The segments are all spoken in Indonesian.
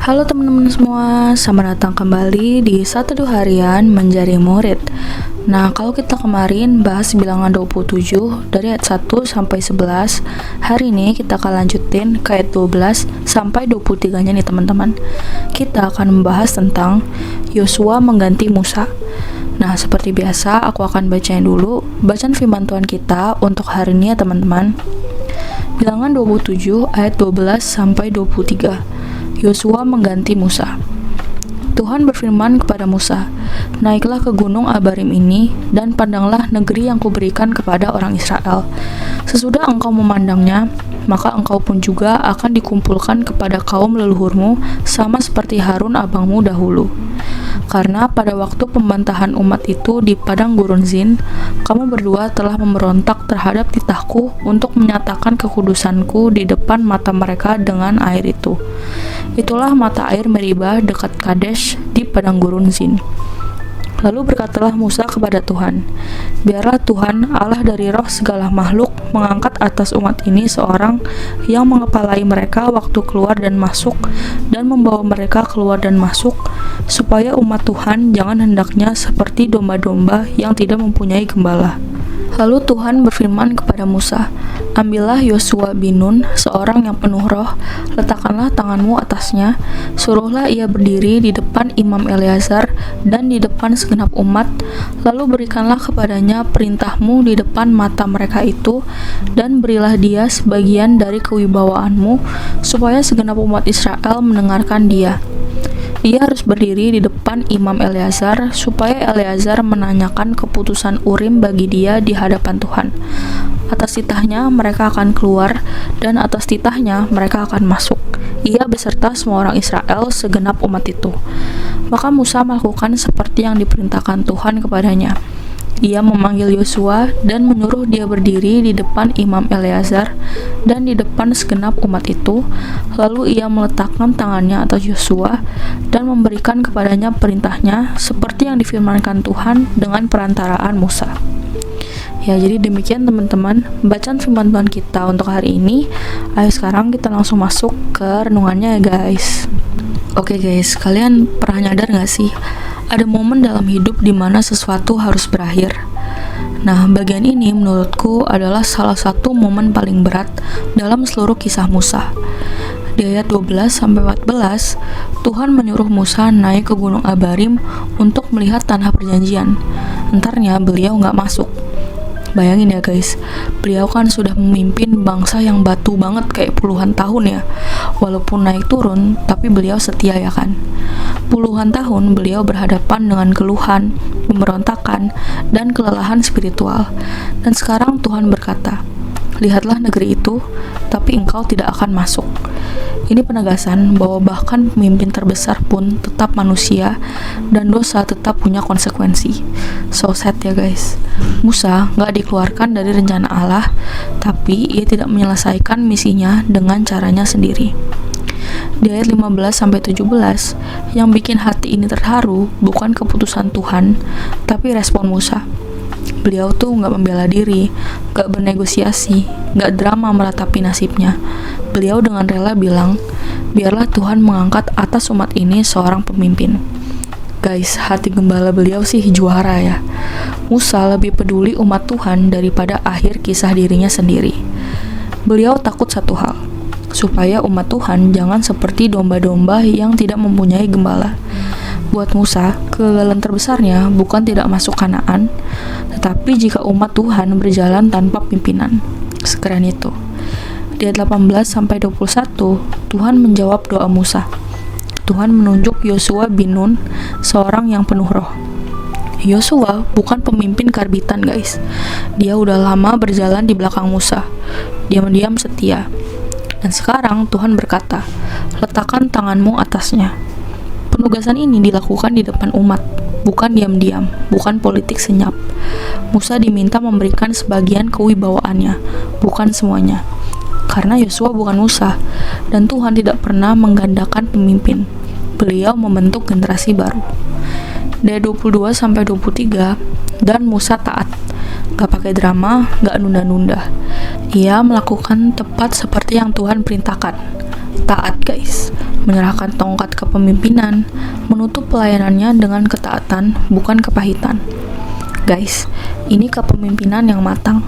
Halo teman-teman semua, selamat datang kembali di 1 harian menjadi murid. Nah, kalau kita kemarin bahas bilangan 27 dari ayat 1 sampai 11, hari ini kita akan lanjutin ke ayat 12 sampai 23-nya nih teman-teman. Kita akan membahas tentang Yosua mengganti Musa. Nah, seperti biasa aku akan bacain dulu bacaan firman Tuhan kita untuk hari ini ya teman-teman. Bilangan 27 ayat 12 sampai 23. Yosua mengganti Musa. Tuhan berfirman kepada Musa, "Naiklah ke gunung Abarim ini, dan pandanglah negeri yang kuberikan kepada orang Israel. Sesudah engkau memandangnya, maka engkau pun juga akan dikumpulkan kepada kaum leluhurmu, sama seperti Harun abangmu dahulu. Karena pada waktu pembantahan umat itu di padang gurun Zin, kamu berdua telah memberontak terhadap titahku untuk menyatakan kekudusanku di depan mata mereka dengan air itu. Itulah mata air Meribah dekat Kadesh di padang gurun Zin." Lalu berkatalah Musa kepada Tuhan, "Biarlah Tuhan, Allah dari roh segala makhluk, mengangkat atas umat ini seorang yang mengepalai mereka waktu keluar dan masuk, dan membawa mereka keluar dan masuk, supaya umat Tuhan jangan hendaknya seperti domba-domba yang tidak mempunyai gembala." Lalu Tuhan berfirman kepada Musa, "Ambillah Yosua bin Nun, seorang yang penuh roh, letakkanlah tanganmu atasnya, suruhlah ia berdiri di depan Imam Eleazar dan di depan segenap umat, lalu berikanlah kepadanya perintahmu di depan mata mereka itu, dan berilah dia sebagian dari kewibawaanmu, supaya segenap umat Israel mendengarkan dia. Ia harus berdiri di depan Imam Eleazar, supaya Eleazar menanyakan keputusan Urim bagi dia di hadapan Tuhan. Atas titahnya mereka akan keluar, dan atas titahnya mereka akan masuk, ia beserta semua orang Israel, segenap umat itu." Maka Musa melakukan seperti yang diperintahkan Tuhan kepadanya. Ia memanggil Yosua dan menyuruh dia berdiri di depan Imam Eleazar dan di depan segenap umat itu. Lalu ia meletakkan tangannya atas Yosua dan memberikan kepadanya perintahnya seperti yang difirmankan Tuhan dengan perantaraan Musa. Ya, jadi demikian teman-teman bacaan firman Tuhan kita untuk hari ini. Ayo sekarang kita langsung masuk ke renungannya ya guys. Oke guys, kalian pernah nyadar gak sih ada momen dalam hidup dimana sesuatu harus berakhir? Nah, bagian ini menurutku adalah salah satu momen paling berat dalam seluruh kisah Musa. Di ayat 12-14, Tuhan menyuruh Musa naik ke gunung Abarim untuk melihat tanah perjanjian. Entarnya beliau gak masuk. Bayangin ya guys, beliau kan sudah memimpin bangsa yang batu banget kayak puluhan tahun ya. Walaupun naik turun, tapi beliau setia ya kan. Puluhan tahun beliau berhadapan dengan keluhan, pemberontakan, dan kelelahan spiritual. Dan sekarang Tuhan berkata, "Lihatlah negeri itu, tapi engkau tidak akan masuk." Ini penegasan bahwa bahkan pemimpin terbesar pun tetap manusia dan dosa tetap punya konsekuensi. So sad ya guys. Musa gak dikeluarkan dari rencana Allah, tapi ia tidak menyelesaikan misinya dengan caranya sendiri. Di ayat 15-17, yang bikin hati ini terharu bukan keputusan Tuhan, tapi respon Musa. Beliau tuh gak membela diri, gak bernegosiasi, gak drama meratapi nasibnya. Beliau dengan rela bilang, "Biarlah Tuhan mengangkat atas umat ini seorang pemimpin." Guys, hati gembala beliau sih juara ya. Musa lebih peduli umat Tuhan daripada akhir kisah dirinya sendiri. Beliau takut satu hal, supaya umat Tuhan jangan seperti domba-domba yang tidak mempunyai gembala. Buat Musa, kegagalan terbesarnya bukan tidak masuk Kanaan, tetapi jika umat Tuhan berjalan tanpa pimpinan. Sekeren itu. Di ayat 18-21, Tuhan menjawab doa Musa. Tuhan menunjuk Yosua bin Nun, seorang yang penuh roh. Yosua bukan pemimpin karbitan guys. Dia udah lama berjalan di belakang Musa, diam-diam setia. Dan sekarang Tuhan berkata, "Letakkan tanganmu atasnya." Penugasan ini dilakukan di depan umat, bukan diam-diam, bukan politik senyap. Musa diminta memberikan sebagian kewibawaannya, bukan semuanya. Karena Yosua bukan Musa, dan Tuhan tidak pernah menggandakan pemimpin. Beliau membentuk generasi baru. Dari 22-23, dan Musa taat. Gak pakai drama, gak nunda-nunda. Ia melakukan tepat seperti yang Tuhan perintahkan. Taat guys. menyerahkan tongkat kepemimpinan, menutup pelayanannya dengan ketaatan, bukan kepahitan. Guys, ini kepemimpinan yang matang.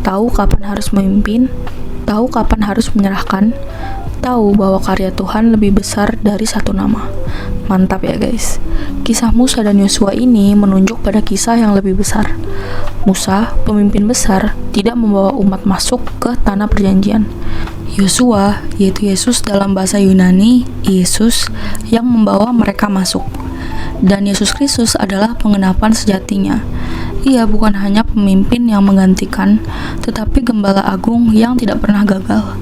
Tahu kapan harus memimpin, tahu kapan harus menyerahkan, tahu bahwa karya Tuhan lebih besar dari satu nama. Mantap ya guys. Kisah Musa dan Yosua ini menunjuk pada kisah yang lebih besar. Musa, pemimpin besar, tidak membawa umat masuk ke tanah perjanjian. Yosua, yaitu Yesus dalam bahasa Yunani, Yesus, yang membawa mereka masuk. Dan Yesus Kristus adalah penggenapan sejatinya. Ia bukan hanya pemimpin yang menggantikan, tetapi gembala agung yang tidak pernah gagal.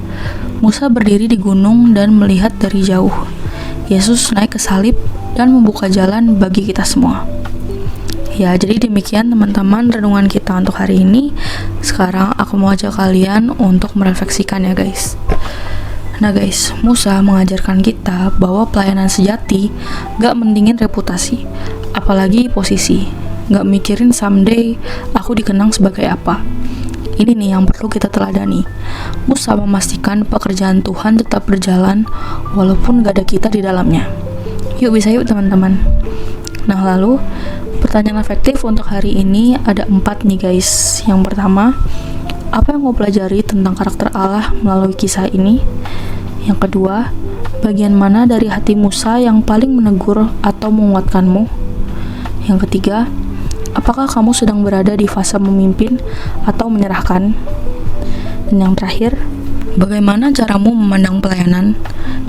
Musa berdiri di gunung dan melihat dari jauh. Yesus naik ke salib dan membuka jalan bagi kita semua. Ya, jadi demikian teman-teman renungan kita untuk hari ini. Sekarang aku mau ajak kalian untuk merefleksikan ya guys. Nah guys, Musa mengajarkan kita bahwa pelayanan sejati gak mendingin reputasi, apalagi posisi. Gak mikirin someday aku dikenang sebagai apa. Ini nih yang perlu kita teladani. Musa memastikan pekerjaan Tuhan tetap berjalan walaupun gak ada kita di dalamnya. Yuk bisa yuk teman-teman. Nah lalu, pertanyaan efektif untuk hari ini ada 4 nih guys. Yang pertama, apa yang mau pelajari tentang karakter Allah melalui kisah ini? Yang kedua, bagian mana dari hati Musa yang paling menegur atau menguatkanmu? Yang ketiga, apakah kamu sedang berada di fase memimpin atau menyerahkan? Dan yang terakhir, bagaimana caramu memandang pelayanan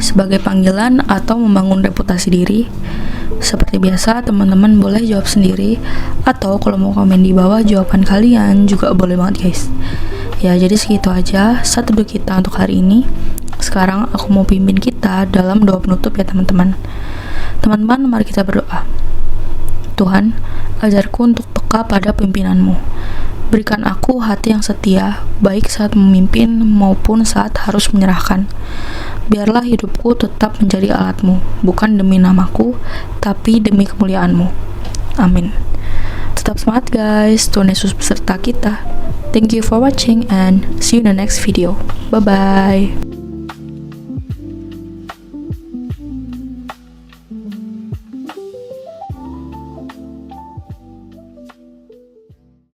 sebagai panggilan atau membangun reputasi diri? Seperti biasa, teman-teman boleh jawab sendiri, atau kalau mau komen di bawah jawaban kalian juga boleh banget guys. Ya, jadi segitu aja satu kita untuk hari ini. Sekarang aku mau pimpin kita dalam doa penutup ya teman-teman. Teman-teman, mari kita berdoa. Tuhan, ajarku untuk peka pada pimpinanmu. Berikan aku hati yang setia, baik saat memimpin maupun saat harus menyerahkan. Biarlah hidupku tetap menjadi alatmu, bukan demi namaku, tapi demi kemuliaanmu. Amin. Tetap semangat guys, Tuhan Yesus beserta kita. Thank you for watching and see you in the next video. Bye-bye.